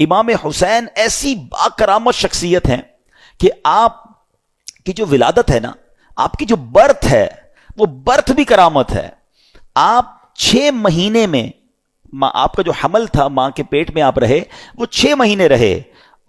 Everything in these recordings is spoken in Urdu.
امام حسین ایسی باکرامت شخصیت ہیں کہ آپ کی جو ولادت ہے نا، آپ کی جو برتھ ہے، وہ برتھ بھی کرامت ہے. آپ 6 مہینے میں آپ کا جو حمل تھا، ماں کے پیٹ میں آپ رہے، وہ 6 مہینے رہے.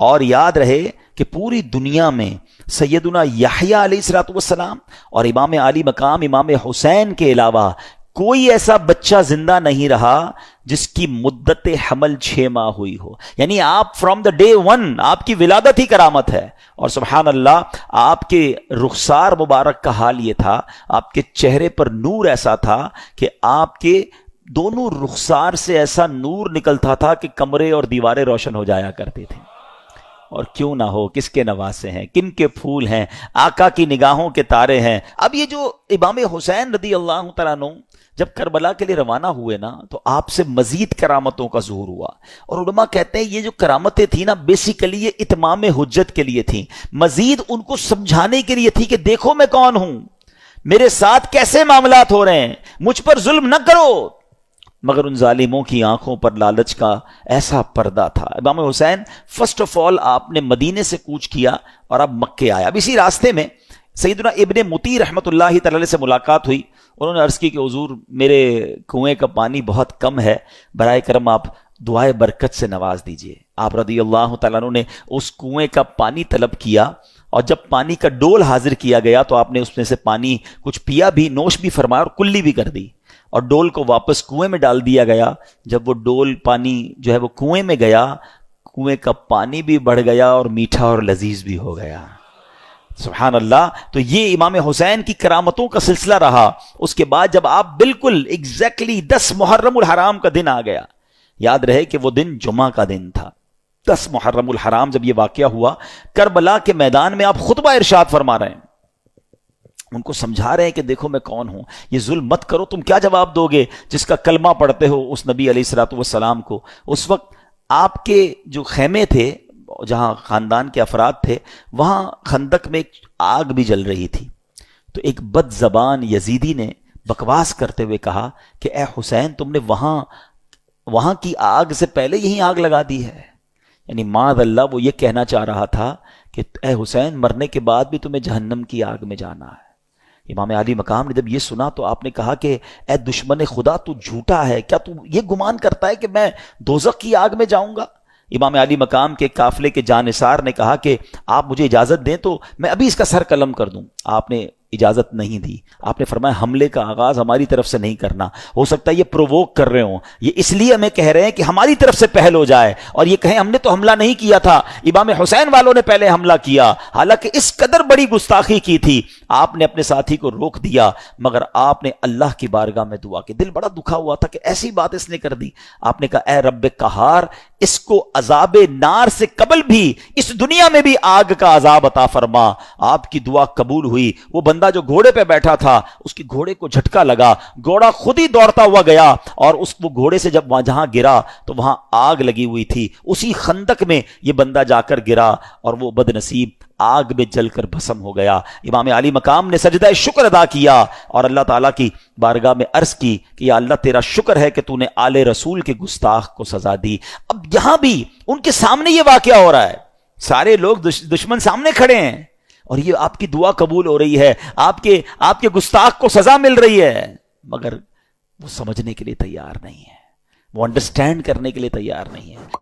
اور یاد رہے کہ پوری دنیا میں سیدنا یحییٰ علیہ الصلوۃ والسلام اور امام علی مقام امام حسین کے علاوہ کوئی ایسا بچہ زندہ نہیں رہا جس کی مدت حمل 6 ماہ ہوئی ہو. یعنی آپ فرام دا ڈے 1 آپ کی ولادت ہی کرامت ہے. اور سبحان اللہ، آپ کے رخسار مبارک کا حال یہ تھا، آپ کے چہرے پر نور ایسا تھا کہ آپ کے دونوں رخسار سے ایسا نور نکلتا تھا کہ کمرے اور دیواریں روشن ہو جایا کرتے تھے. اور کیوں نہ ہو، کس کے نواسے ہیں، کن کے پھول ہیں، آقا کی نگاہوں کے تارے ہیں. اب یہ جو امام حسین رضی اللہ تعالیٰ عنہ جب کربلا کے لیے روانہ ہوئے نا، تو آپ سے مزید کرامتوں کا ظہور ہوا. اور علماء کہتے ہیں یہ جو کرامتیں تھیں نا، بیسیکلی یہ اتمام حجت کے لیے تھیں، مزید ان کو سمجھانے کے لیے تھی کہ دیکھو میں کون ہوں، میرے ساتھ کیسے معاملات ہو رہے ہیں، مجھ پر ظلم نہ کرو. مگر ان ظالموں کی آنکھوں پر لالچ کا ایسا پردہ تھا. امام حسین فرسٹ آف آل آپ نے مدینے سے کوچ کیا اور اب مکے آیا. اب اسی راستے میں سیدنا ابن مطی رحمۃ اللہ تعالی سے ملاقات ہوئی. انہوں نے عرض کی کہ حضور میرے کنویں کا پانی بہت کم ہے، برائے کرم آپ دعائے برکت سے نواز دیجئے. آپ رضی اللہ تعالیٰ عنہ نے اس کنویں کا پانی طلب کیا، اور جب پانی کا ڈول حاضر کیا گیا تو آپ نے اس میں سے پانی کچھ پیا بھی، نوش بھی فرمایا اور کلی بھی کر دی، اور ڈول کو واپس کنویں میں ڈال دیا گیا. جب وہ ڈول پانی جو ہے وہ کنویں میں گیا، کنویں کا پانی بھی بڑھ گیا اور میٹھا اور لذیذ بھی ہو گیا. سبحان اللہ. تو یہ امام حسین کی کرامتوں کا سلسلہ رہا. اس کے بعد جب آپ بالکل ایگزیکٹلی 10 محرم الحرام کا دن آ گیا، یاد رہے کہ وہ دن جمعہ کا دن تھا. 10 محرم الحرام جب یہ واقعہ ہوا، کربلا کے میدان میں آپ خطبہ ارشاد فرما رہے ہیں، ان کو سمجھا رہے ہیں کہ دیکھو میں کون ہوں، یہ ظلم مت کرو. تم کیا جواب دو گے جس کا کلمہ پڑھتے ہو اس نبی علیہ الصلوۃ والسلام کو؟ اس وقت آپ کے جو خیمے تھے، جہاں خاندان کے افراد تھے، وہاں خندق میں ایک آگ بھی جل رہی تھی. تو ایک بد زبان یزیدی نے بکواس کرتے ہوئے کہا کہ اے حسین، تم نے وہاں کی آگ سے پہلے یہی آگ لگا دی ہے. یعنی معاذ اللہ وہ یہ کہنا چاہ رہا تھا کہ اے حسین، مرنے کے بعد بھی تمہیں جہنم کی آگ میں جانا ہے. امام علی مقام نے جب یہ سنا تو آپ نے کہا کہ اے دشمن خدا، تو جھوٹا ہے، کیا تو یہ گمان کرتا ہے کہ میں دوزخ کی آگ میں جاؤں گا؟ امام علی مقام کے قافلے کے جانثار نے کہا کہ آپ مجھے اجازت دیں تو میں ابھی اس کا سر قلم کر دوں. آپ نے اجازت نہیں دی. آپ نے فرمایا حملے کا آغاز ہماری طرف سے نہیں کرنا، ہو سکتا ہے یہ پرووک کر رہے ہوں، یہ اس لیے ہمیں کہہ رہے ہیں کہ ہماری طرف سے پہل ہو جائے، اور یہ کہیں ہم نے تو حملہ نہیں کیا تھا، امام حسین والوں نے پہلے حملہ کیا. حالانکہ اس قدر بڑی گستاخی کی تھی. آپ نے اپنے ساتھی کو روک دیا، مگر آپ نے اللہ کی بارگاہ میں دعا کی. دل بڑا دکھا ہوا تھا کہ ایسی بات اس نے کر دی. آپ نے کہا اے رب قہار، اس کو عذاب نار سے قبل بھی اس دنیا میں بھی آگ کا عذاب عطا فرما. آپ کی دعا قبول ہوئی. وہ بندہ جو گھوڑے پہ بیٹھا تھا، اس کی گھوڑے کو جھٹکا لگا، گھوڑا خود ہی دوڑتا ہوا گیا، اور وہ گھوڑے سے جب جہاں گرا تو وہاں آگ لگی ہوئی تھی. اسی خندق میں یہ بندہ جا کر گرا اور وہ بد نصیب آگ میں جل کر بھسم ہو گیا. امام علی مقام نے سجدہ شکر ادا کیا اور اللہ تعالیٰ کی بارگاہ میں عرض کی کہ یا اللہ، تیرا شکر ہے کہ تو نے آل رسول کے گستاخ کو سزا دی. اب یہاں بھی ان کے سامنے یہ واقعہ ہو رہا ہے، سارے لوگ دشمن سامنے کھڑے ہیں، اور یہ آپ کی دعا قبول ہو رہی ہے، آپ کے گستاخ کو سزا مل رہی ہے، مگر وہ سمجھنے کے لیے تیار نہیں ہے، وہ انڈرسٹینڈ کرنے کے لیے تیار نہیں ہے.